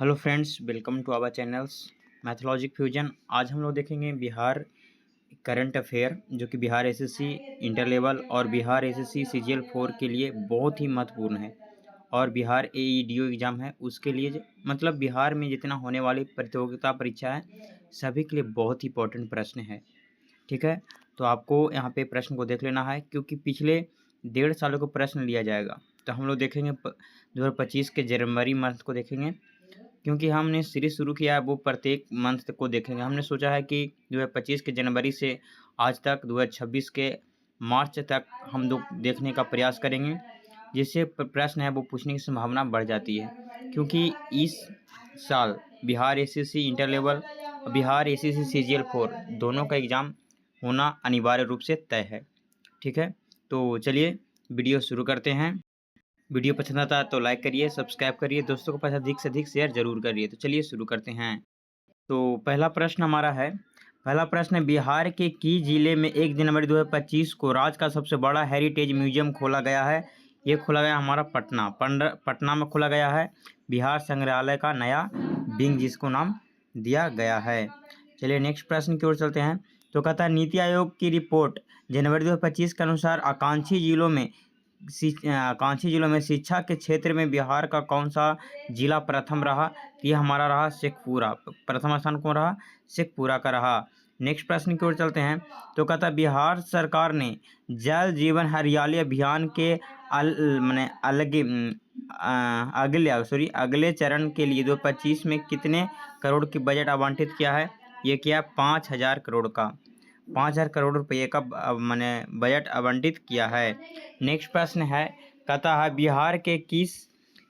Hello friends, welcome to our channel's Mathologic Fusion. आज हम लोग देखेंगे बिहार करंट अफेयर, जो कि बिहार एसएससी इंटर लेवल और बिहार एसएससी सीजीएल 4 के लिए बहुत ही महत्वपूर्ण है। और बिहार एईडीओ एग्ज़ाम है, उसके लिए मतलब बिहार में जितना होने वाली प्रतियोगिता परीक्षा है सभी के लिए बहुत ही इंपॉर्टेंट प्रश्न है। ठीक है, तो आपको यहाँ पे प्रश्न को देख लेना है, क्योंकि पिछले 1.5 सालों को प्रश्न लिया जाएगा। तो हम लोग देखेंगे 2025 के जनवरी मंथ को देखेंगे, क्योंकि हमने सीरीज शुरू किया है वो प्रत्येक मंथ को देखेंगे। हमने सोचा है कि 2025 के जनवरी से आज तक 2026 के मार्च तक हम लोग देखने का प्रयास करेंगे, जिससे प्रश्न है वो पूछने की संभावना बढ़ जाती है। क्योंकि इस साल बिहार एसएससी इंटर लेवल और बिहार एसएससी सीजीएल 4 दोनों का एग्ज़ाम होना अनिवार्य रूप से तय है। ठीक है, तो चलिए वीडियो शुरू करते हैं। वीडियो पसंद आता है तो लाइक करिए, सब्सक्राइब करिए, दोस्तों के पास अधिक से अधिक शेयर जरूर करिए। तो चलिए शुरू करते हैं। तो पहला प्रश्न हमारा है, पहला प्रश्न है, बिहार के किस जिले में 1 जनवरी 2025 को राज्य का सबसे बड़ा हेरिटेज म्यूजियम खोला गया है? ये खोला गया हमारा पटना में खोला गया है। बिहार संग्रहालय का नया विंग जिसको नाम दिया गया है। चलिए नेक्स्ट प्रश्न की ओर चलते हैं। तो कहता है, नीति आयोग की रिपोर्ट जनवरी 2025 के अनुसार आकांक्षी जिलों में शिक्षा के क्षेत्र में बिहार का कौन सा जिला प्रथम रहा? ये हमारा रहा शेखपुरा। प्रथम स्थान कौन रहा? शेखपुरा का रहा। नेक्स्ट प्रश्न की ओर चलते हैं। तो कहता है, बिहार सरकार ने जल जीवन हरियाली अभियान के अगले चरण के लिए 2025 में कितने करोड़ की बजट आवंटित किया है? ये किया 5,000 करोड़ का, 5,000 करोड़ रुपये का बजट आवंटित किया है। नेक्स्ट प्रश्न है, कहता है, बिहार के किस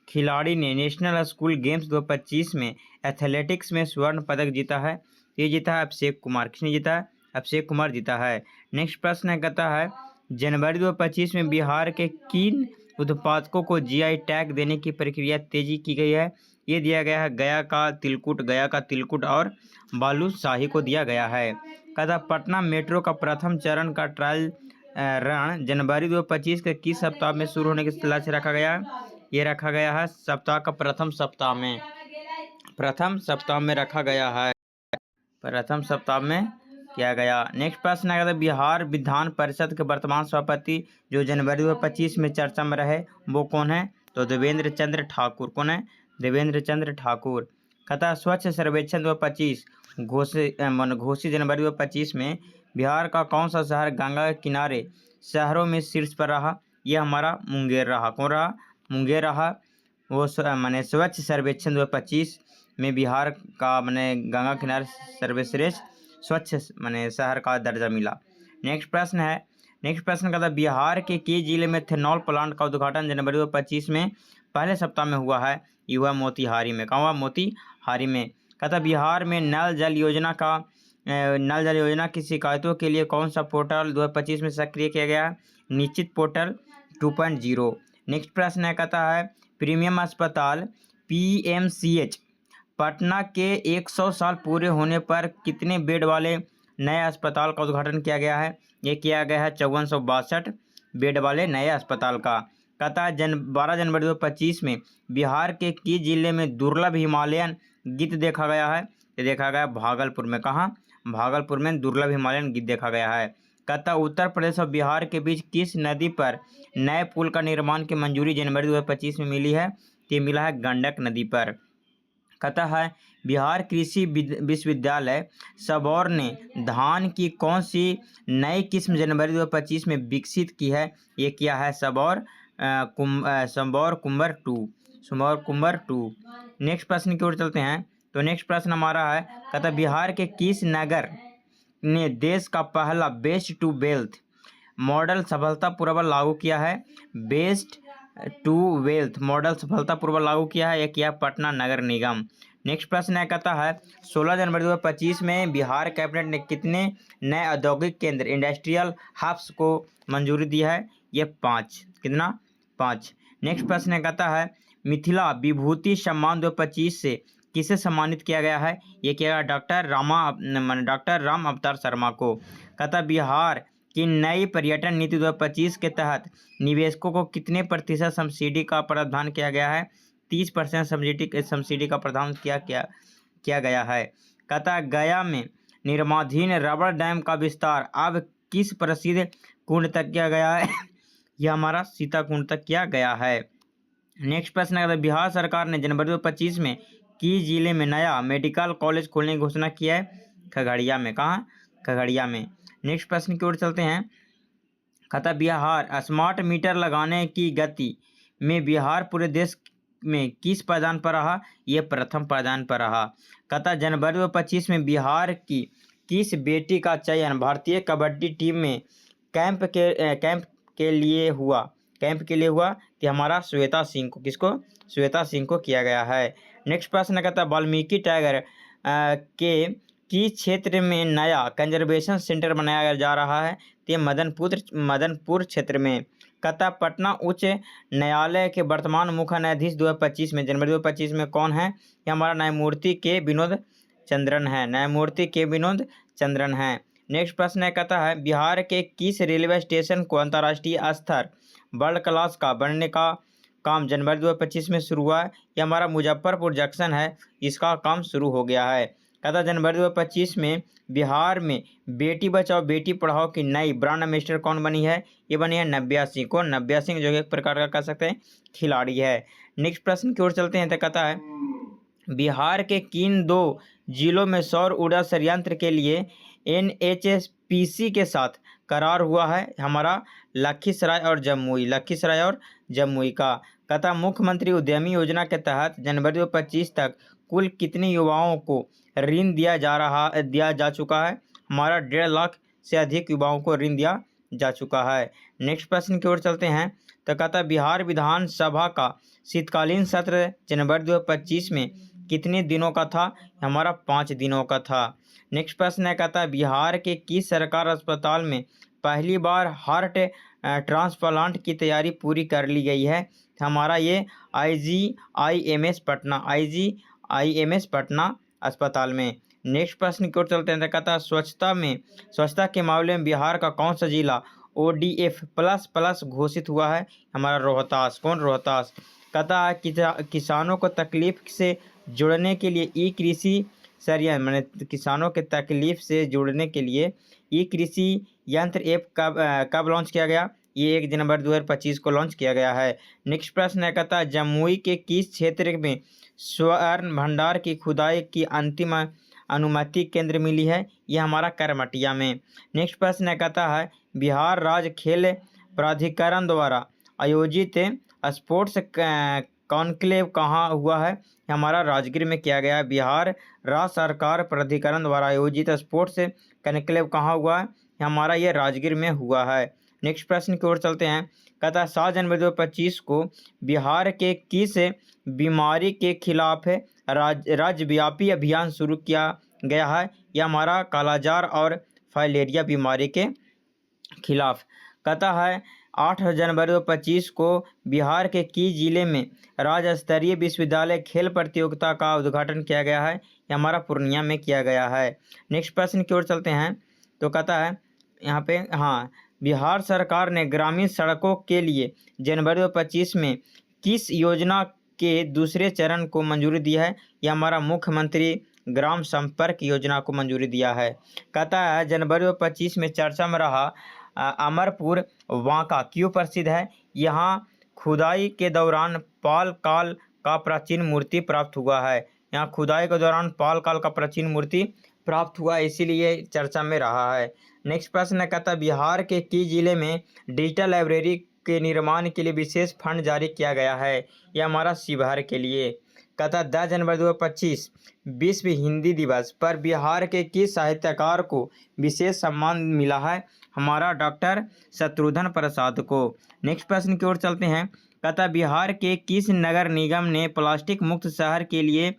खिलाड़ी ने नेशनल स्कूल गेम्स 2025 में एथलेटिक्स में स्वर्ण पदक जीता है? ये जीता है अभिषेक कुमार। किसने जीता है? अभिषेक कुमार जीता है। नेक्स्ट प्रश्न है, कहता है, जनवरी 2025 में बिहार के किन उत्पादकों को जीआई टैग देने की प्रक्रिया तेजी की गई है? ये दिया गया है गया का तिलकुट और बालूशाही को दिया गया है। कहता, पटना मेट्रो का प्रथम चरण का ट्रायल रन जनवरी 2025 के किस सप्ताह में शुरू होने की लक्ष्य रखा गया? ये रखा गया है सप्ताह का प्रथम सप्ताह में रखा गया है, प्रथम सप्ताह में किया गया। नेक्स्ट प्रश्न है, बिहार विधान परिषद के वर्तमान सभापति जो जनवरी 2025 में चर्चा में रहे वो कौन है? तो देवेंद्र चंद्र ठाकुर। कौन है? देवेंद्र चंद्र ठाकुर। कहता, स्वच्छ सर्वेक्षण 2025 घोषित जनवरी 2025 में बिहार का कौन सा शहर गंगा के किनारे शहरों में शीर्ष पर रहा? यह हमारा मुंगेर रहा। कौन रहा? मुंगेर रहा। वो स्वच्छ सर्वेक्षण 2025 में बिहार का गंगा किनारे सर्वश्रेष्ठ स्वच्छ शहर का दर्जा मिला। नेक्स्ट प्रश्न का था, बिहार के किस जिले में इथेनॉल प्लांट का उद्घाटन जनवरी 2025 में पहले सप्ताह में हुआ है? ये हुआ मोतिहारी में। कहाँ हुआ? मोतिहारी में। कहता, बिहार में नल जल योजना की शिकायतों के लिए कौन सा पोर्टल 2025 में सक्रिय किया गया? निश्चित पोर्टल 2.0। नेक्स्ट प्रश्न है, कहता है, प्रीमियम अस्पताल पीएमसीएच पटना के 100 साल पूरे होने पर कितने बेड वाले नए अस्पताल का उद्घाटन किया गया है? ये किया गया है 5462 बेड वाले नए अस्पताल का। कहता है, 12 जनवरी 2025 में बिहार के किस जिले में दुर्लभ हिमालयन गिद्ध देखा गया है? ये देखा गया भागलपुर में। कहाँ? भागलपुर में दुर्लभ हिमालयन गिद्ध देखा गया है। कहता, उत्तर प्रदेश और बिहार के बीच किस नदी पर नए पुल का निर्माण की मंजूरी जनवरी 2025 में मिली है? ये मिला है गंडक नदी पर। कहता है, बिहार कृषि विश्वविद्यालय सबौर ने धान की कौन सी नई किस्म जनवरी 2025 में विकसित की है? ये किया है सबौर कुंबर 2। नेक्स्ट प्रश्न की ओर चलते हैं। तो नेक्स्ट प्रश्न हमारा है, कहता, बिहार के किस नगर ने देश का पहला बेस्ट टू वेल्थ मॉडल सफलतापूर्वक लागू किया है? बेस्ट टू वेल्थ मॉडल सफलतापूर्वक लागू किया है? यह किया पटना नगर निगम। नेक्स्ट प्रश्न है, कहता है, 16 जनवरी 2025 में बिहार कैबिनेट ने कितने नए औद्योगिक केंद्र इंडस्ट्रियल हब्स को मंजूरी दी है? ये 5। कितना? 5। नेक्स्ट प्रश्न है, कहता है, मिथिला विभूति सम्मान 2025 से किसे सम्मानित किया गया है? ये किया गया डॉक्टर राम अवतार शर्मा को। कहता, बिहार कि नई पर्यटन नीति 2025 के तहत निवेशकों को कितने प्रतिशत सब्सिडी का प्रावधान किया गया है? 30% सब्सिडी का प्रावधान किया गया है। कहता है गया में निर्माणाधीन रबड़ डैम का विस्तार अब किस प्रसिद्ध कुंड तक किया गया है? यह हमारा सीताकुंड तक किया गया है। नेक्स्ट प्रश्न है, बिहार सरकार ने जनवरी 2025 में किस जिले में नया मेडिकल कॉलेज खोलने की घोषणा की है? खगड़िया में। कहाँ? खगड़िया में। नेक्स्ट प्रश्न की ओर चलते हैं। कहता बिहार स्मार्ट मीटर लगाने की गति में बिहार पूरे देश में किस पायदान पर रहा? ये प्रथम पायदान पर रहा। कहता जनवरी 2025 में बिहार की किस बेटी का चयन भारतीय कबड्डी टीम में कैंप के लिए हुआ? कि हमारा श्वेता सिंह को, किसको? श्वेता सिंह को किया गया है। नेक्स्ट प्रश्न कहता है वाल्मीकि टाइगर के किस क्षेत्र में नया कंजर्वेशन सेंटर बनाया जा रहा है? तो मदनपुर क्षेत्र में। कहता पटना उच्च न्यायालय के वर्तमान मुख्य न्यायाधीश 2025 में, जनवरी 2025 में कौन है? ये हमारा न्यायमूर्ति के विनोद चंद्रन है। नेक्स्ट प्रश्न है, कहता है बिहार के किस रेलवे स्टेशन को अंतर्राष्ट्रीय स्तर वर्ल्ड क्लास का बनने का काम जनवरी 2025 में शुरू हुआ है? ये हमारा मुजफ्फरपुर जंक्शन है, इसका काम शुरू हो गया है। कहता जनवरी 2025 में बिहार में बेटी बचाओ बेटी पढ़ाओ की नई ब्रांड एम्बेसडर कौन बनी है? ये बनी है नव्या सिंह को। नव्या सिंह जो एक प्रकार का कह सकते हैं खिलाड़ी है। नेक्स्ट प्रश्न की ओर चलते हैं। तो कहता है बिहार के किन 2 जिलों में सौर ऊर्जा संयंत्र के लिए NHPC के साथ करार हुआ है? हमारा लखीसराय और जमुई का। कहता मुख्यमंत्री उद्यमी योजना के तहत जनवरी 2025 तक कुल कितने युवाओं को ऋण दिया जा चुका है? हमारा 1.5 लाख से अधिक युवाओं को ऋण दिया जा चुका है। नेक्स्ट प्रश्न की ओर चलते हैं। तो कहता बिहार विधानसभा का शीतकालीन सत्र जनवरी 2025 में कितने दिनों का था? हमारा 5 दिनों का था। नेक्स्ट प्रश्न है, कहता है बिहार के किस सरकारी अस्पताल में पहली बार हार्ट ट्रांसप्लांट की तैयारी पूरी कर ली गई है? हमारा ये IGIMS पटना अस्पताल में। नेक्स्ट प्रश्न की ओर चलते हैं। कहता है स्वच्छता के मामले में बिहार का कौन सा जिला ODF++ घोषित हुआ है? हमारा रोहतास। कौन? रोहतास। कहता है किसानों को तकलीफ से जुड़ने के लिए ई-कृषि किसानों के तकलीफ से जुड़ने के लिए ई-कृषि यंत्र ऐप कब लॉन्च किया गया? ये 1 जनवरी 2025 को लॉन्च किया गया है। नेक्स्ट प्रश्न है, कहता है जमुई के किस क्षेत्र में स्वर्ण भंडार की खुदाई की अंतिम अनुमति केंद्र मिली है? यह हमारा करमटिया में। नेक्स्ट प्रश्न है, कहता है बिहार राज्य खेल प्राधिकरण द्वारा आयोजित स्पोर्ट्स कॉन्क्लेव कहाँ हुआ है? हमारा राजगीर में किया गया है। बिहार राज्य सरकार प्राधिकरण द्वारा आयोजित स्पोर्ट्स कॉन्क्लेव कहाँ हुआ है? हमारा ये राजगीर में हुआ है। नेक्स्ट प्रश्न की ओर चलते हैं। कहता है 7 जनवरी 2025 को बिहार के किस बीमारी के खिलाफ राज्यव्यापी अभियान शुरू किया गया है? यह हमारा कालाजार और फाइलेरिया बीमारी के खिलाफ। कहता है 8 जनवरी 2025 को बिहार के किस जिले में राज्य स्तरीय विश्वविद्यालय खेल प्रतियोगिता का उद्घाटन किया गया है? यह हमारा पूर्णिया में किया गया है। नेक्स्ट प्रश्न की ओर चलते हैं। तो कहता है यहाँ पे बिहार सरकार ने ग्रामीण सड़कों के लिए जनवरी 2025 में किस योजना के दूसरे चरण को मंजूरी दी है? यह हमारा मुख्यमंत्री ग्राम संपर्क योजना को मंजूरी दिया है। कहता है जनवरी 2025 में चर्चा में रहा अमरपुर वांका क्यों प्रसिद्ध है? यहाँ खुदाई के दौरान पाल काल का प्राचीन मूर्ति प्राप्त हुआ है। यहाँ खुदाई के दौरान पाल काल का प्राचीन मूर्ति प्राप्त हुआ, इसीलिए चर्चा में रहा है। नेक्स्ट प्रश्न है, कहता बिहार के किस जिले में डिजिटल लाइब्रेरी के निर्माण के लिए विशेष फंड जारी किया गया है? यह हमारा शिवहर के लिए। कहता 10 जनवरी 2025 विश्व हिंदी दिवस पर बिहार के किस साहित्यकार को विशेष सम्मान मिला है? हमारा डॉक्टर शत्रुघ्न प्रसाद को। नेक्स्ट प्रश्न की ओर चलते हैं। कहता बिहार के किस नगर निगम ने प्लास्टिक मुक्त शहर के लिए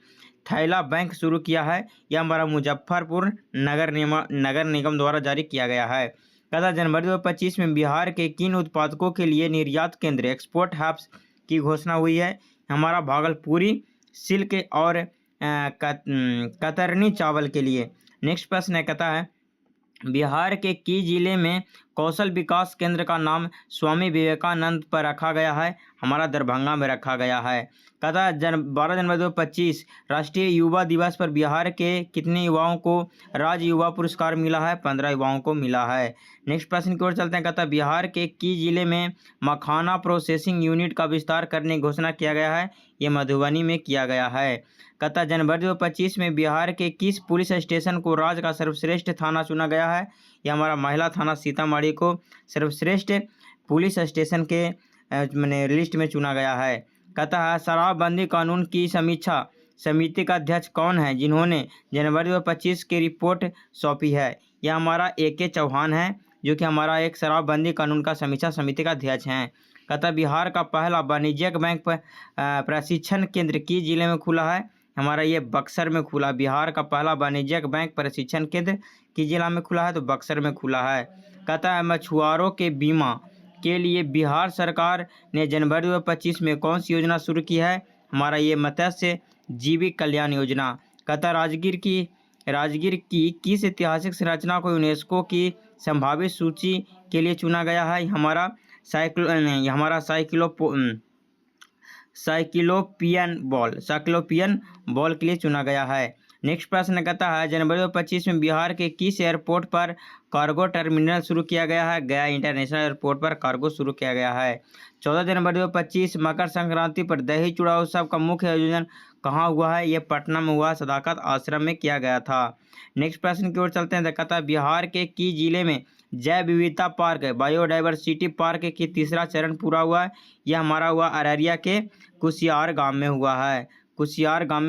थैला बैंक शुरू किया है? यह हमारा मुजफ्फरपुर नगर निगम द्वारा जारी किया गया है। कहता जनवरी 2025 में बिहार के किन उत्पादकों के लिए निर्यात केंद्र एक्सपोर्ट हब्स की घोषणा हुई है? हमारा भागलपुरी सिल्क और कतरनी चावल के लिए। नेक्स्ट प्रश्न है, कहता है बिहार के किस जिले में कौशल विकास केंद्र का नाम स्वामी विवेकानंद पर रखा गया है? हमारा दरभंगा में रखा गया है। कहता है 12 जनवरी 2025 राष्ट्रीय युवा दिवस पर बिहार के कितने युवाओं को राज्य युवा पुरस्कार मिला है? 15 युवाओं को मिला है। नेक्स्ट प्रश्न की ओर चलते हैं। कहता है बिहार के किस जिले में मखाना प्रोसेसिंग यूनिट का विस्तार करने की घोषणा किया गया है? ये मधुबनी में किया गया है। कहता है जनवरी 2025 में बिहार के किस पुलिस स्टेशन को राज्य का सर्वश्रेष्ठ थाना चुना गया है? यह हमारा महिला थाना सीतामढ़ी को सर्वश्रेष्ठ पुलिस स्टेशन के मैंने लिस्ट में चुना गया है। कहता है शराबबंदी कानून की समीक्षा समिति का अध्यक्ष कौन है जिन्होंने जनवरी 2025 की रिपोर्ट सौंपी है? यह हमारा AK चौहान है, जो कि हमारा एक शराबबंदी कानून का समीक्षा समिति का अध्यक्ष हैं। कहता बिहार का पहला वाणिज्यिक बैंक प्रशिक्षण केंद्र किस जिले में खुला है? हमारा ये बक्सर में खुला। बिहार का पहला वाणिज्यिक बैंक प्रशिक्षण केंद्र किस जिला में खुला है? तो बक्सर में खुला है। कहता है मछुआरों के बीमा के लिए बिहार सरकार ने जनवरी 2025 में कौन सी योजना शुरू की है? हमारा ये मत्स्य जीविका कल्याण योजना। कहता राजगीर की किस ऐतिहासिक संरचना को यूनेस्को की संभावित सूची के लिए चुना गया है? हमारा साइक्लोपियन बॉल के लिए चुना गया है। नेक्स्ट प्रश्न कहता है जनवरी 2025 में बिहार के किस एयरपोर्ट पर कार्गो टर्मिनल शुरू किया गया है? गया इंटरनेशनल एयरपोर्ट पर कार्गो शुरू किया गया है। 14 जनवरी 2025 मकर संक्रांति पर दही चूड़ा उत्सव का मुख्य आयोजन कहाँ हुआ है? ये पटना में हुआ, सदाकत आश्रम में किया गया था। नेक्स्ट प्रश्न की ओर चलते हैं। कहता है बिहार के किस जिले में जैव विविधता पार्क बायोडाइवर्सिटी पार्क की तीसरा चरण पूरा हुआ है? यह हमारा हुआ अररिया के कुसियार गांव में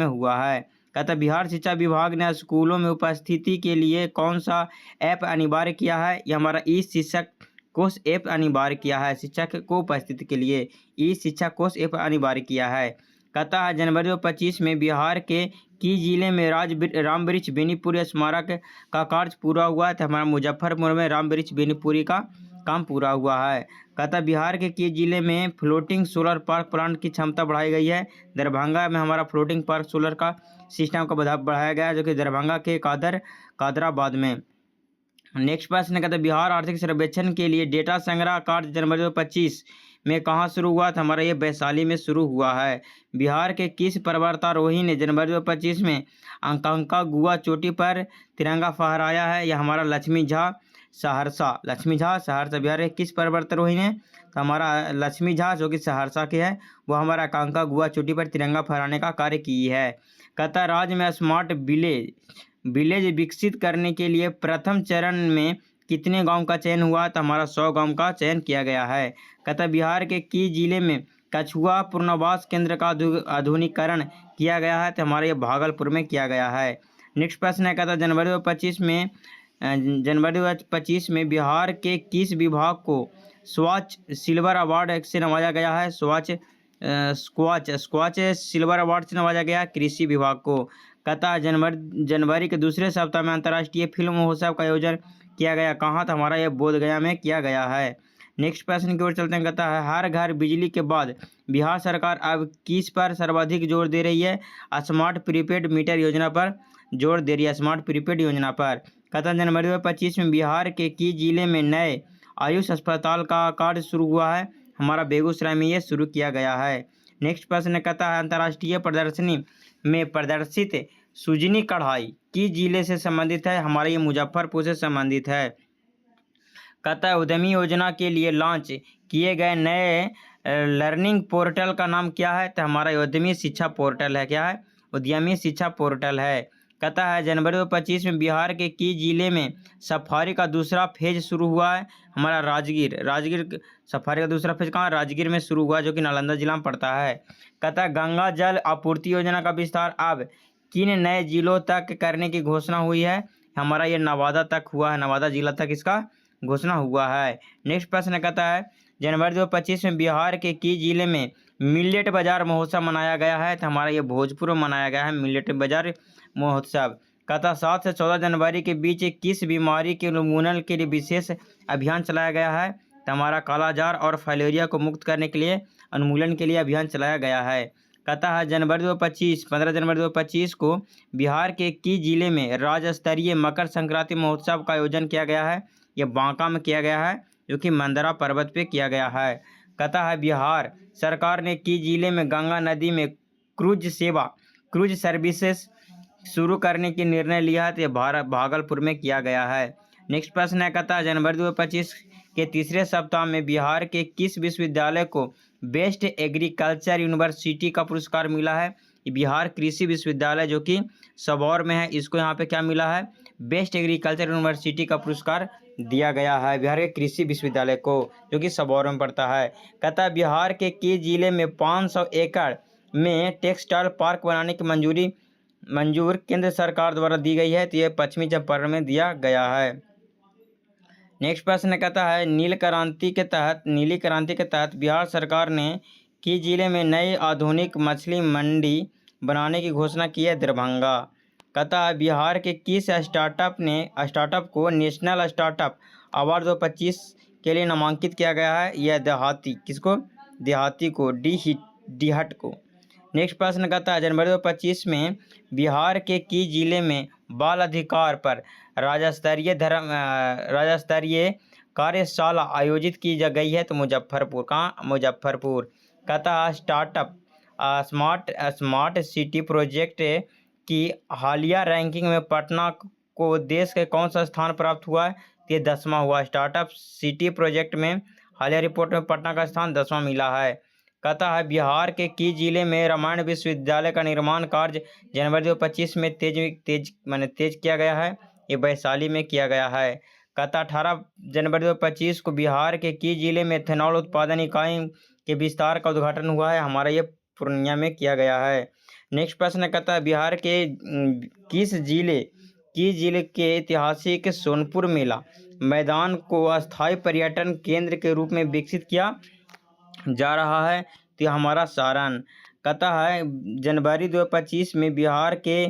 हुआ है। कहता बिहार शिक्षा विभाग ने स्कूलों में उपस्थिति के लिए कौन सा ऐप अनिवार्य किया है? यह हमारा ई शिक्षक कोष ऐप अनिवार्य किया है। शिक्षक को उपस्थिति के लिए ई शिक्षा कोष ऐप अनिवार्य किया है। कहता है जनवरी 2025 में बिहार के किस जिले में राम वृक्ष बेनीपुरी स्मारक का कार्य पूरा हुआ है? तो हमारा मुजफ्फरपुर में राम वृक्ष बेनीपुरी का काम पूरा हुआ है। कहता बिहार के किस जिले में फ्लोटिंग सोलर पार्क प्लांट की क्षमता बढ़ाई गई है? दरभंगा में हमारा फ्लोटिंग पार्क सोलर का सिस्टम को बढ़ाया गया है, जो कि दरभंगा के कादराबाद में। नेक्स्ट प्रश्न कहता है बिहार आर्थिक सर्वेक्षण के लिए डेटा संग्रह कार्य जनवरी 2025 में कहाँ शुरू हुआ था? हमारा ये वैशाली में शुरू हुआ है। बिहार के किस पर्वतारोही ने जनवरी 2025 में अंकांकागुआ चोटी पर तिरंगा फहराया है? यह हमारा लक्ष्मी झा सहरसा बिहार के किस पर्वतारोही ने? तो हमारा लक्ष्मी झा जो कि सहरसा के है, वो हमारा अंकांकागुआ चोटी पर तिरंगा फहराने का कार्य की है। कहता राज्य में स्मार्ट विलेज विकसित करने के लिए प्रथम चरण में कितने गांव का चयन हुआ? तो हमारा 100 गांव का चयन किया गया है। कहता बिहार के किस जिले में कछुआ पुनर्वास केंद्र का आधुनिकीकरण किया गया है? तो हमारे ये भागलपुर में किया गया है। नेक्स्ट प्रश्न है। कहता जनवरी 2025 में बिहार के किस विभाग को स्वच्छ सिल्वर अवार्ड से नवाजा गया है? स्क्वाच सिल्वर अवार्ड से नवाजा गया है कृषि विभाग को। कहता जनवरी के दूसरे सप्ताह में अंतर्राष्ट्रीय फिल्म महोत्सव का आयोजन किया गया कहाँ? था हमारा यह बोधगया में किया गया है। नेक्स्ट प्रश्न की ओर चलते हैं। कहता है हर घर बिजली के बाद बिहार सरकार अब किस पर सर्वाधिक जोर दे रही है? स्मार्ट प्रीपेड मीटर योजना पर जोर दे रही है, स्मार्ट प्रीपेड योजना पर। कहता जनवरी 2025 में बिहार के किस जिले में नए आयुष अस्पताल का कार्य शुरू हुआ है? हमारा बेगूसराय में ये शुरू किया गया है। नेक्स्ट प्रश्न कहता है अंतर्राष्ट्रीय प्रदर्शनी में प्रदर्शित सुजनी कढ़ाई किस जिले से संबंधित है? हमारे ये मुजफ्फरपुर से संबंधित है। कहता है उद्यमी योजना के लिए लॉन्च किए गए नए लर्निंग पोर्टल का नाम क्या है? तो हमारा उद्यमी शिक्षा पोर्टल है। क्या है? उद्यमी शिक्षा पोर्टल है। कहता है जनवरी 2025 में बिहार के किस जिले में सफारी का दूसरा फेज शुरू हुआ है? हमारा राजगीर सफारी का दूसरा फेज कहाँ? राजगीर में शुरू हुआ, जो कि नालंदा जिला में पड़ता है। कहता है गंगा जल आपूर्ति योजना का विस्तार अब किन नए जिलों तक करने की घोषणा हुई है? हमारा ये नवादा तक हुआ है, नवादा जिला तक इसका घोषणा हुआ है। नेक्स्ट प्रश्न कहता है जनवरी 2025 में बिहार के किस जिले में मिलेट बाजार महोत्सव मनाया गया है? तो हमारा ये भोजपुर में मनाया गया है मिलेट बाजार महोत्सव। कहता 7 से 14 जनवरी के बीच किस बीमारी के उन्मूलन के लिए विशेष अभियान चलाया गया है? तो हमारा कालाजार और फाइलेरिया को मुक्त करने के लिए उन्मूलन के लिए अभियान चलाया गया है। कहता है 15 जनवरी 2025 को बिहार के किस जिले में राज्य स्तरीय मकर संक्रांति महोत्सव का आयोजन किया गया है? यह बांका में किया गया है, जो कि मंदरा पर्वत पे किया गया है। कहता है बिहार सरकार ने किस जिले में गंगा नदी में क्रूज सर्विसेज शुरू करने की निर्णय लिया है? तो ये भागलपुर में किया गया है। नेक्स्ट प्रश्न है, कहता है जनवरी 2025 के तीसरे सप्ताह में बिहार के किस विश्वविद्यालय को बेस्ट एग्रीकल्चर यूनिवर्सिटी का पुरस्कार मिला है? बिहार कृषि विश्वविद्यालय जो कि सबौर में है, इसको यहाँ पे क्या मिला है? बेस्ट एग्रीकल्चर यूनिवर्सिटी का पुरस्कार दिया गया है बिहार के कृषि विश्वविद्यालय को, जो कि सबौर में पड़ता है। कहता है बिहार के किस जिले में 500 एकड़ में टेक्सटाइल पार्क बनाने की मंजूर केंद्र सरकार द्वारा दी गई है? तो ये पश्चिमी चंपारण में दिया गया है। नेक्स्ट प्रश्न कहता है नीली क्रांति के तहत बिहार सरकार ने किस जिले में नई आधुनिक मछली मंडी बनाने की घोषणा की है? दरभंगा। कहता है बिहार के किस स्टार्टअप को नेशनल स्टार्टअप अवार्ड 2025 के लिए नामांकित किया गया है? यह देहाती को डीहट को। नेक्स्ट प्रश्न कहता है जनवरी 2025 में बिहार के किस जिले में बाल अधिकार पर राज्य स्तरीय कार्यशाला आयोजित की गई है? तो मुजफ्फरपुर। कहाँ? मुजफ्फरपुर। कहता है स्मार्ट सिटी प्रोजेक्ट की हालिया रैंकिंग में पटना को देश के कौन सा स्थान प्राप्त हुआ है? ये 10वां हुआ। स्टार्टअप सिटी प्रोजेक्ट में हालिया रिपोर्ट में पटना का स्थान 10वां मिला है। कहता है बिहार के किस जिले में रामायण विश्वविद्यालय का निर्माण कार्य जनवरी 2025 में तेज किया गया है? ये वैशाली में किया गया है। कहता 18 जनवरी 2025 को बिहार के किस जिले में एथेनॉल उत्पादन इकाई के विस्तार का उद्घाटन हुआ है? हमारा ये पूर्णिया में किया गया है। नेक्स्ट प्रश्न कहता है बिहार के किस जिले के ऐतिहासिक सोनपुर मेला मैदान को अस्थायी पर्यटन केंद्र के रूप में विकसित किया जा रहा है? तो हमारा सारण। कहता है जनवरी 2025 में बिहार के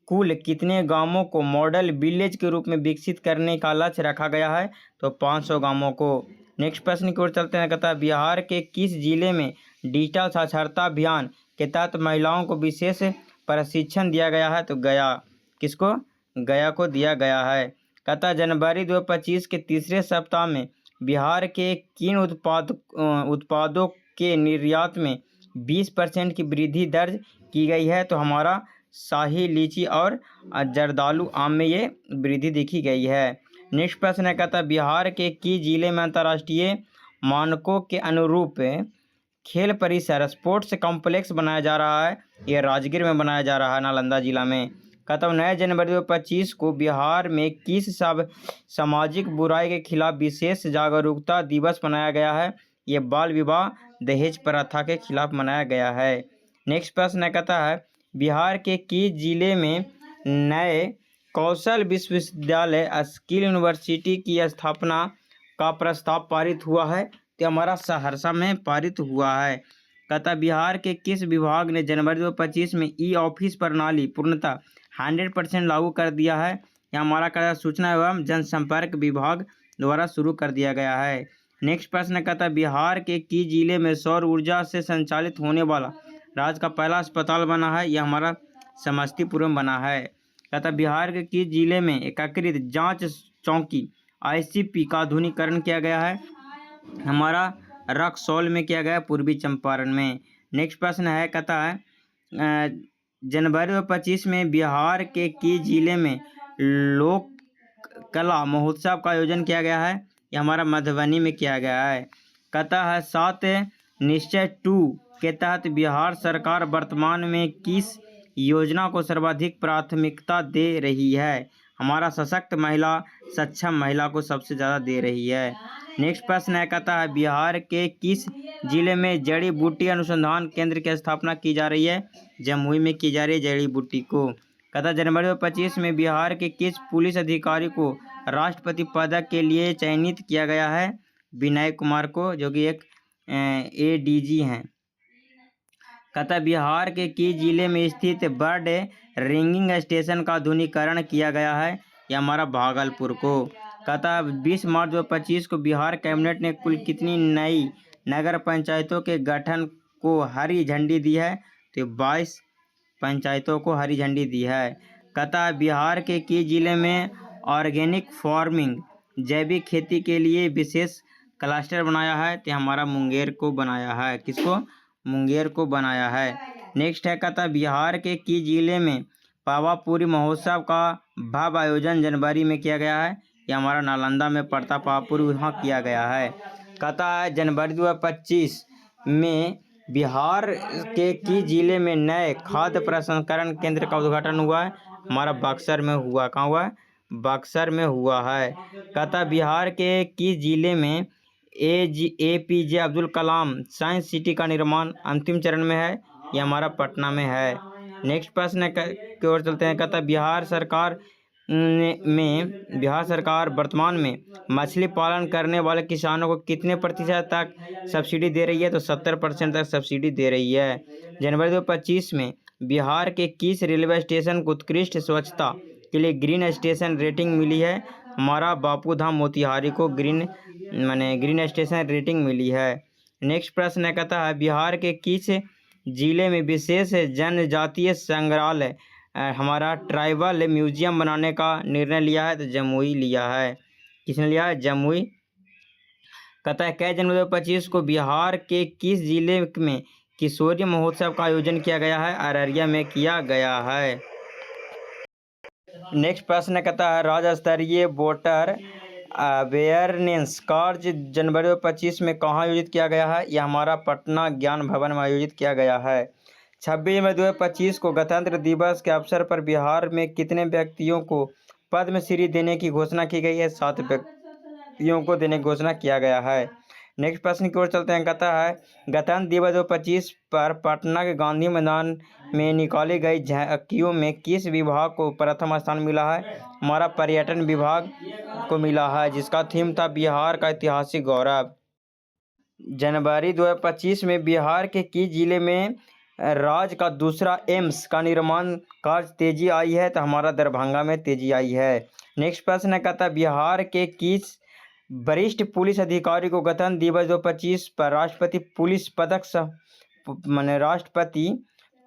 कुल कितने गांवों को मॉडल विलेज के रूप में विकसित करने का लक्ष्य रखा गया है? तो 500 गांवों को। नेक्स्ट प्रश्न की ओर चलते हैं। कहता है बिहार के किस जिले में डिजिटल साक्षरता अभियान के तहत महिलाओं को विशेष प्रशिक्षण दिया गया है? तो गया। किसको? गया को दिया गया है। कहता है जनवरी 2025 के तीसरे सप्ताह में बिहार के किन उत्पादों के निर्यात में 20% की वृद्धि दर्ज की गई है? तो हमारा शाही लीची और जर्दालू आम में ये वृद्धि देखी गई है। नेक्स्ट प्रश्न है, कहता है बिहार के किस जिले में अंतर्राष्ट्रीय मानकों के अनुरूप खेल परिसर स्पोर्ट्स कॉम्प्लेक्स बनाया जा रहा है? ये राजगीर में बनाया जा रहा है, नालंदा जिला में। कहता हूँ 9 जनवरी 2025 को बिहार में किस सामाजिक बुराई के खिलाफ विशेष जागरूकता दिवस मनाया गया है? ये बाल विवाह दहेज प्रथा के खिलाफ मनाया गया है। नेक्स्ट प्रश्न है, कहता है बिहार के किस जिले में नए कौशल विश्वविद्यालय स्किल यूनिवर्सिटी की स्थापना का प्रस्ताव पारित हुआ है? तो हमारा सहरसा में पारित हुआ है। कहता बिहार के किस विभाग ने जनवरी 2025 में ई ऑफिस प्रणाली पूर्णतः 100% लागू कर दिया है? यह हमारा कहता सूचना एवं जनसंपर्क विभाग द्वारा शुरू कर दिया गया है। नेक्स्ट प्रश्न कहता बिहार के किस जिले में सौर ऊर्जा से संचालित होने वाला राज्य का पहला अस्पताल बना है? यह हमारा समस्तीपुर में बना है। कहता बिहार के किस जिले में एकीकृत जांच चौकी ICP का आधुनिकीकरण किया गया है? हमारा रक्सौल में किया गया, पूर्वी चंपारण में। नेक्स्ट प्रश्न है, कहता है जनवरी 2025 में बिहार के किस जिले में लोक कला महोत्सव का आयोजन किया गया है? यह हमारा मधुबनी में किया गया है। कहता है 7 निश्चय 2 के तहत बिहार सरकार वर्तमान में किस योजना को सर्वाधिक प्राथमिकता दे रही है? हमारा सशक्त महिला सक्षम महिला को सबसे ज़्यादा दे रही है। नेक्स्ट प्रश्न है, कहता है बिहार के किस जिले में जड़ी बूटी अनुसंधान केंद्र की स्थापना की जा रही है? जमुई में की जा रही है जड़ी बूटी को। कहता जनवरी 2025 में बिहार के किस पुलिस अधिकारी को राष्ट्रपति पदक के लिए चयनित किया गया है? विनय कुमार को, जो कि एक ADG हैं। कहता बिहार के किस जिले में स्थित बर्ड रिंगिंग स्टेशन का आधुनिकीकरण किया गया है? यह हमारा भागलपुर को। कहता 20 मार्च 2025 को बिहार कैबिनेट ने कुल कितनी नई नगर पंचायतों के गठन को हरी झंडी दी है? तो 22 पंचायतों को हरी झंडी दी है। कहता बिहार के किस जिले में ऑर्गेनिक फार्मिंग जैविक खेती के लिए विशेष क्लस्टर बनाया है? तो हमारा मुंगेर को बनाया है। किसको? मुंगेर को बनाया है। नेक्स्ट है कहता बिहार के किस जिले में पावापुरी महोत्सव का भव्य आयोजन जनवरी में किया गया है? ये हमारा नालंदा में पड़ता पावापुरी, वहाँ किया गया है। कहता है जनवरी 2025 में बिहार के किस जिले में नए खाद्य प्रसंस्करण केंद्र का उद्घाटन हुआ है? हमारा बक्सर में हुआ। कहाँ हुआ है? बक्सर में हुआ है। कहता बिहार के किस जिले में APJ Abdul Kalam science city का निर्माण अंतिम चरण में है? ये हमारा पटना में है। नेक्स्ट प्रश्न की ओर चलते हैं। कहता बिहार सरकार वर्तमान में मछली पालन करने वाले किसानों को कितने प्रतिशत तक सब्सिडी दे रही है? तो 70% तक सब्सिडी दे रही है। जनवरी 2025 में बिहार के किस रेलवे स्टेशन को उत्कृष्ट स्वच्छता के लिए ग्रीन स्टेशन रेटिंग मिली है? हमारा बापू धाम मोतिहारी को ग्रीन स्टेशन रेटिंग मिली है। नेक्स्ट प्रश्न कहता है बिहार के किस जिले में विशेष जनजातीय संग्रहालय हमारा ट्राइबल म्यूजियम बनाने का निर्णय लिया है? तो जमुई लिया है। किसने लिया है? जमुई। कहता है कैसे जनवरी 2025 को बिहार के किस जिले में किशोरी महोत्सव का आयोजन किया गया है? अररिया में किया गया है। नेक्स्ट प्रश्न कहता है राज्य स्तरीय वोटर अवेयरनेस कार्य जनवरी 2025 में कहाँ आयोजित किया गया है? यह हमारा पटना ज्ञान भवन में आयोजित किया गया है। 26 जनवरी 2025 को गणतंत्र दिवस के अवसर पर बिहार में कितने व्यक्तियों को पद्मश्री देने की घोषणा की गई है? 7 व्यक्तियों को देने की घोषणा किया गया है। नेक्स्ट प्रश्न की ओर चलते हैं। कहता है गणतंत्र दिवस 2025 पर पटना के गांधी मैदान में निकाली गई झांकियों में किस विभाग को प्रथम स्थान मिला है? हमारा पर्यटन विभाग को मिला है, जिसका थीम था बिहार का ऐतिहासिक गौरव। जनवरी 2025 में बिहार के किस जिले में राज्य का दूसरा एम्स का निर्माण कार्य तेजी आई है? तो हमारा दरभंगा में तेजी आई है। नेक्स्ट प्रश्न कहता बिहार के किस वरिष्ठ पुलिस अधिकारी को गणतंत्र दिवस 2025 पर राष्ट्रपति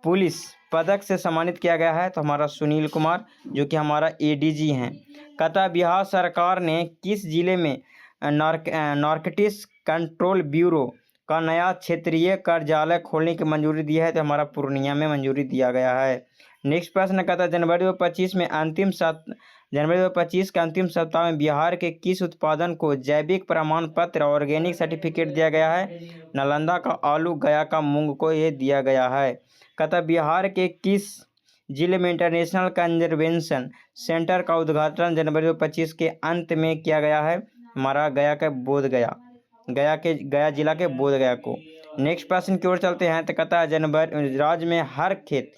पुलिस पदक से सम्मानित किया गया है? तो हमारा सुनील कुमार, जो कि हमारा ADG हैं। कहता बिहार सरकार ने किस जिले में नारकोटिक्स कंट्रोल ब्यूरो का नया क्षेत्रीय कार्यालय खोलने की मंजूरी दी है? तो हमारा पूर्णिया में मंजूरी दिया गया है। नेक्स्ट प्रश्न कहता है जनवरी 2025 के अंतिम सप्ताह में बिहार के किस उत्पादन को जैविक प्रमाण पत्र ऑर्गेनिक सर्टिफिकेट दिया गया है? नालंदा का आलू, गया का मूंग को ये दिया गया है। कहता बिहार के किस जिले में इंटरनेशनल कंजर्वेशन सेंटर का उद्घाटन जनवरी 2025 के अंत में किया गया है? हमारा गया जिला के बोधगया को। नेक्स्ट प्रश्न की ओर चलते हैं। तो कहता है जनवरी राज्य में हर खेत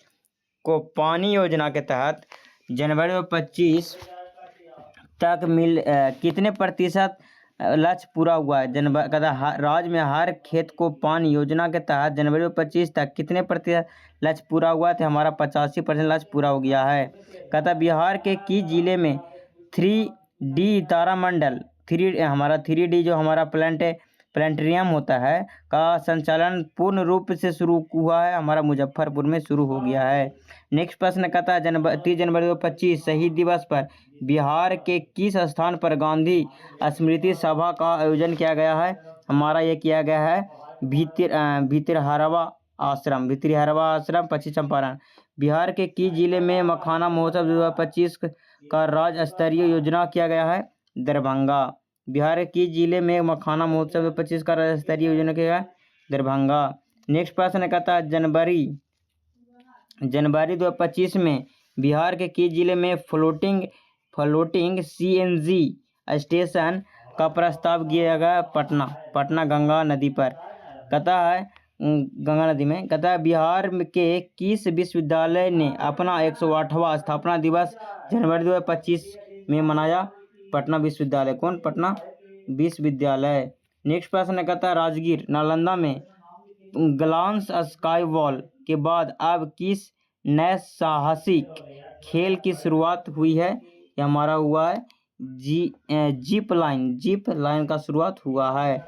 को पानी योजना के तहत जनवरी 2025 तक कितने प्रतिशत लक्ष्य पूरा हुआ है? कहता राज्य में हर खेत को पानी योजना के तहत जनवरी 2025 तक कितने प्रतिशत लक्ष्य पूरा हुआ है? तो हमारा 85% लक्ष्य पूरा हो गया है। कहता बिहार के किस जिले में 3D तारामंडल 3D जो हमारा प्लानिटेरियम होता है का संचालन पूर्ण रूप से शुरू हुआ है? हमारा मुजफ्फरपुर में शुरू हो गया है। नेक्स्ट प्रश्न कहता है 30 जनवरी 2025 शहीद दिवस पर बिहार के किस स्थान पर गांधी स्मृति सभा का आयोजन किया गया है? हमारा ये किया गया है भितरहरवा आश्रम पश्चिम चंपारण। बिहार के किस जिले में मखाना महोत्सव 2025 का राज्य स्तरीय योजना किया गया है? दरभंगा। बिहार के किस जिले में मखाना महोत्सव 2025 का राज्य स्तरीय योजना किया गया है? दरभंगा। नेक्स्ट प्रश्न कहता है जनवरी 2025 में बिहार के किस जिले में फ्लोटिंग CNG स्टेशन का प्रस्ताव किया गया? पटना गंगा नदी पर। कहता है गंगा नदी में। कहता है बिहार के किस विश्वविद्यालय ने अपना 108वां स्थापना दिवस जनवरी 2025 में मनाया? पटना विश्वविद्यालय। कौन? पटना विश्वविद्यालय। नेक्स्ट प्रश्न कहता है राजगीर नालंदा में ग्लांस स्काई वॉल के बाद अब किस नए साहसिक खेल की शुरुआत हुई है? ये हमारा हुआ है जिप लाइन का शुरुआत हुआ है।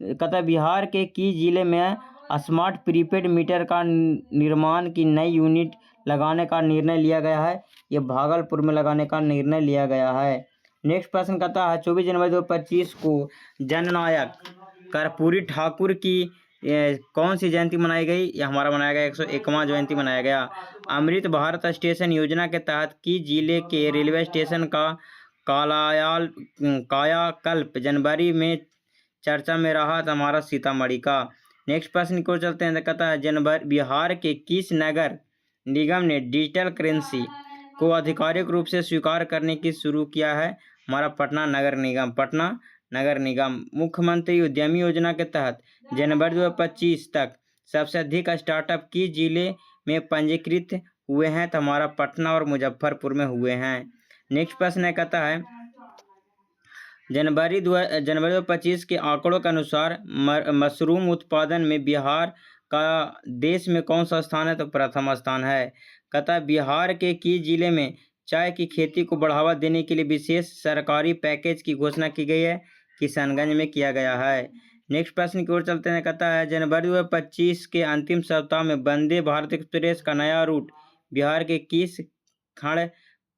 कहता है बिहार के किस जिले में स्मार्ट प्रीपेड मीटर का निर्माण की नई यूनिट लगाने का निर्णय लिया गया है? ये भागलपुर में लगाने का निर्णय लिया गया है। नेक्स्ट प्रश्न कहता है 24 जनवरी 2025 को जननायक कर्पूरी ठाकुर की कौन सी जयंती मनाई गई? यह हमारा मनाया गया 101वां जयंती मनाया गया। अमृत भारत स्टेशन योजना के तहत किस जिले के रेलवे स्टेशन का कायाकल्प जनवरी में चर्चा में रहा? तो हमारा सीतामढ़ी का। नेक्स्ट प्रश्न की ओर चलते हैं। कहता है जनवरी बिहार के किस नगर निगम ने डिजिटल करेंसी को आधिकारिक रूप से स्वीकार करने की शुरू किया है? हमारा पटना नगर निगम। पटना नगर निगम। मुख्यमंत्री उद्यमी योजना के तहत जनवरी 2025 तक सबसे अधिक स्टार्टअप किस जिले में पंजीकृत हुए हैं? तो हमारा पटना और मुजफ्फरपुर में हुए हैं। नेक्स्ट प्रश्न कहता है जनवरी 2025 के आंकड़ों के अनुसार मशरूम उत्पादन में बिहार का देश में कौन सा स्थान है? तो प्रथम स्थान है। कहता है बिहार के किस जिले में चाय की खेती को बढ़ावा देने के लिए विशेष सरकारी पैकेज की घोषणा की गई है? किशनगंज में किया गया है। नेक्स्ट प्रश्न की ओर चलते हैं। कहता है जनवरी 2025 के अंतिम सप्ताह में वंदे भारत एक्सप्रेस का नया रूट बिहार के किस खंड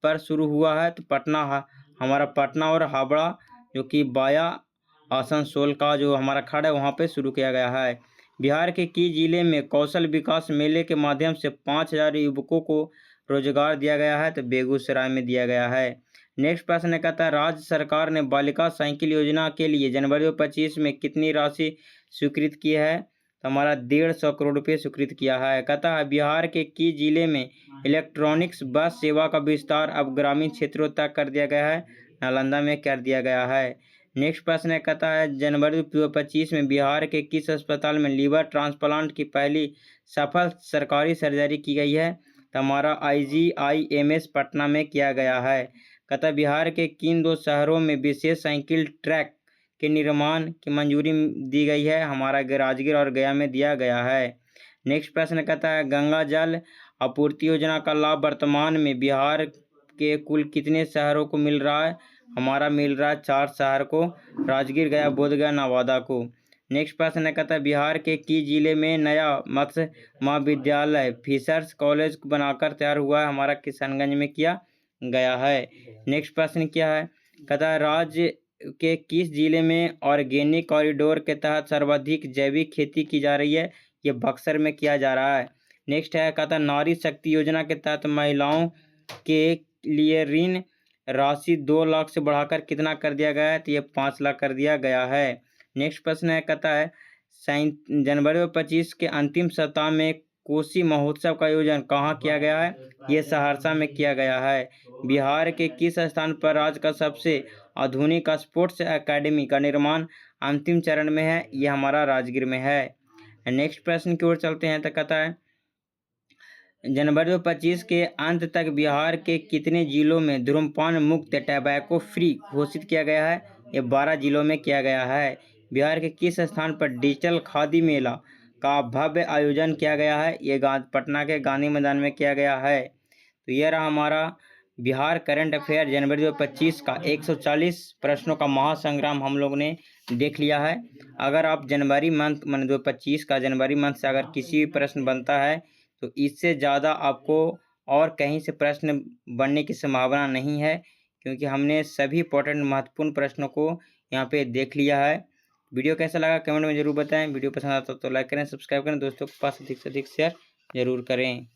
पर शुरू हुआ है? तो पटना हमारा पटना और हावड़ा जो कि बाया आसनसोल का जो हमारा खंड है वहाँ पे शुरू किया गया है। बिहार के किस जिले में कौशल विकास मेले के माध्यम से 5000 युवकों को रोजगार दिया गया है? तो बेगूसराय में दिया गया है। नेक्स्ट प्रश्न कहता है राज्य सरकार ने बालिका साइकिल योजना के लिए जनवरी 2025 में कितनी राशि स्वीकृत की है? तो हमारा 150 करोड़ रुपये स्वीकृत किया है। कहता है बिहार के किस जिले में इलेक्ट्रॉनिक्स बस सेवा का विस्तार अब ग्रामीण क्षेत्रों तक कर दिया गया है? नालंदा में कर दिया गया है। नेक्स्ट प्रश्न कहता है जनवरी 2025 में बिहार के किस अस्पताल में लीवर ट्रांसप्लांट की पहली सफल सरकारी सर्जरी की गई है? तो हमारा IGIMS पटना में किया गया है। कहता है बिहार के किन 2 शहरों में विशेष साइकिल ट्रैक के निर्माण की मंजूरी दी गई है? हमारा राजगीर और गया में दिया गया है। नेक्स्ट प्रश्न कहता है गंगा जल आपूर्ति योजना का लाभ वर्तमान में बिहार के कुल कितने शहरों को मिल रहा है? हमारा मिल रहा है 4 शहर को, राजगीर, गया, बोधगया, नवादा को। नेक्स्ट प्रश्न कहता है बिहार के किस जिले में नया मत्स्य महाविद्यालय फिशर्स कॉलेज बनाकर तैयार हुआ है? हमारा किशनगंज में किया गया है। नेक्स्ट प्रश्न क्या है? कहता है राज्य के किस जिले में ऑर्गेनिक कॉरिडोर के तहत सर्वाधिक जैविक खेती की जा रही है? ये बक्सर में किया जा रहा है। नेक्स्ट है कहता है नारी शक्ति योजना के तहत महिलाओं के लिए ऋण राशि 2 लाख से बढ़ाकर कितना कर दिया गया है? तो ये 5 लाख कर दिया गया है। नेक्स्ट प्रश्न है कहता है जनवरी 2025 के अंतिम सप्ताह में कोसी महोत्सव का आयोजन कहाँ किया गया है? ये सहरसा में किया गया है। बिहार के किस स्थान पर राज्य का सबसे आधुनिक स्पोर्ट्स एकेडमी का निर्माण अंतिम चरण में है? ये हमारा राजगीर में है। नेक्स्ट प्रश्न की ओर चलते हैं। तो कहता है जनवरी 2025 के अंत तक बिहार के कितने जिलों में धूम्रपान मुक्त टैबैको फ्री घोषित किया गया है? ये 12 जिलों में किया गया है। बिहार के किस स्थान पर डिजिटल खादी मेला का भव्य आयोजन किया गया है? ये पटना के गांधी मैदान में किया गया है। तो यह रहा हमारा बिहार करंट अफेयर जनवरी 2025 का 140 प्रश्नों का महासंग्राम हम लोग ने देख लिया है। अगर आप जनवरी मंथ 2025 का जनवरी मंथ से अगर किसी भी प्रश्न बनता है तो इससे ज़्यादा आपको और कहीं से प्रश्न बनने की संभावना नहीं है, क्योंकि हमने सभी इंपॉर्टेंट महत्वपूर्ण प्रश्नों को यहाँ पे देख लिया है। वीडियो कैसा लगा कमेंट में ज़रूर बताएं। वीडियो पसंद आता तो लाइक करें, सब्सक्राइब करें, दोस्तों के पास अधिक से अधिक शेयर ज़रूर करें।